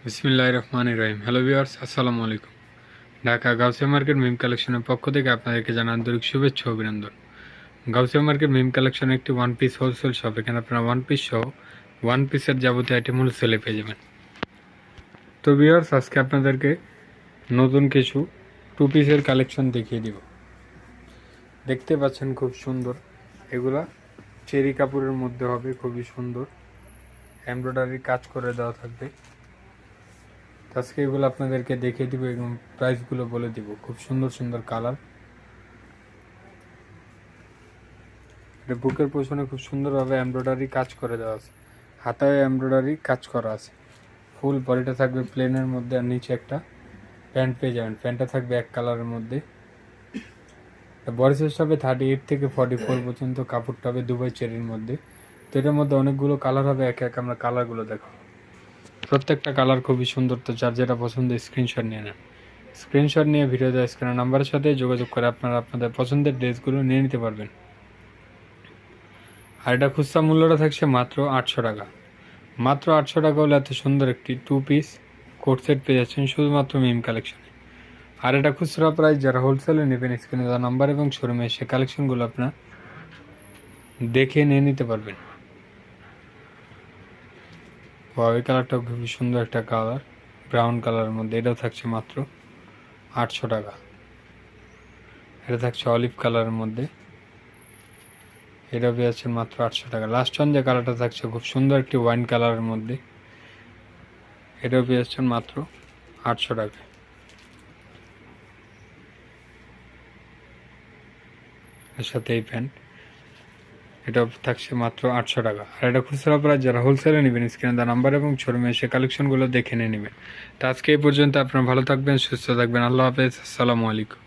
বিসমিল্লাহির রহমানির রহিম। Hello viewers, আসসালামু আলাইকুম। ঢাকা গাউসিয়া মার্কেট মিম কালেকশনের পক্ষ থেকে আপনাদেরকে জানাই আন্তরিক শুভেচ্ছা ও অভিনন্দন। গাউসিয়া মার্কেট মিম কালেকশন একটি ওয়ান পিস হোলসেল শপ। এখানে আপনারা ওয়ান পিস সহ ওয়ান পিসের যাবতীয় আইটেম হোলসেলে পেয়ে যাবেন। তো ভিউয়ার্স, আজকে আপনাদেরকে নতুন কিছু টু পিসের কালেকশন দেখিয়ে দিব। দেখতে পাচ্ছেন খুব সুন্দর, এগুলা চেরি কাপড়ের মধ্যে হবে, খুবই সুন্দর এমব্রয়ডারি কাজ করে দেওয়া থাকবে। আজকে এগুলো আপনাদেরকে দেখিয়ে দিব এবং প্রাইসগুলো বলে দিব। খুব সুন্দর সুন্দর কালার। এটা বুকের পেছনে খুব সুন্দরভাবে এমব্রয়ডারি কাজ করে দেওয়া আছে, হাতায় এমব্রয়ডারি কাজ করা আছে। ফুল বডিটা থাকবে প্লেনের মধ্যে, আর নিচে একটা প্যান্ট পেয়ে যাবেন। প্যান্টটা থাকবে এক কালারের মধ্যে। বডি সাইজ হবে 38 থেকে 44 পর্যন্ত। কাপড়টা হবে দুবাই চেরির মধ্যে। তো এটার মধ্যে অনেকগুলো কালার হবে, এক এক আমরা কালারগুলো দেখাবো। প্রত্যেকটা কালার খুবই সুন্দর। তো যার যেটা পছন্দ স্ক্রিনশট নিয়ে নেন। স্ক্রিনশট নিয়ে ভিডিও দেওয়া স্ক্রিনের নাম্বারের সাথে যোগাযোগ করে আপনারা আপনাদের পছন্দের ড্রেসগুলো নিয়ে নিতে পারবেন। আর এটা খুচরা মূল্যটা থাকছে মাত্র 800 টাকা। মাত্র 800 টাকা হলে এত সুন্দর একটি টু পিস কোট সেট পেয়ে যাচ্ছেন শুধুমাত্র মিম কালেকশনে। আর এটা খুচরা প্রাইস, যারা হোলসেলে নেবেন স্ক্রিনে দেওয়া নাম্বার এবং শোরুমে এসে কালেকশনগুলো আপনারা দেখে নিয়ে নিতে পারবেন। এই কালারটাও খুবই সুন্দর একটা কালার, ব্রাউন কালারের মধ্যে। এটাও থাকছে মাত্র 800 টাকা। এটা থাকছে অলিভ কালারের মধ্যে। এটা পেয়েছেন মাত্র 800 টাকা। লাস্ট ওয়ান যে কালারটা থাকছে খুব সুন্দর একটি ওয়াইন কালারের মধ্যে, এটাও পেয়েছেন মাত্র 800 টাকা। এর সাথে এই প্যান্ট, এটাও থাকছে মাত্র 800 টাকা। আর এটা খুচরা প্রাইস, যারা হোলসেলে নেবেন স্ক্রিনে দেওয়া নাম্বার এবং শোরুমে এসে কালেকশনগুলো দেখে নিয়ে নেবেন। তো আজকে এই পর্যন্ত। আপনারা ভালো থাকবেন, সুস্থ থাকবেন। আল্লাহ হাফেজ, আসসালামু আলাইকুম।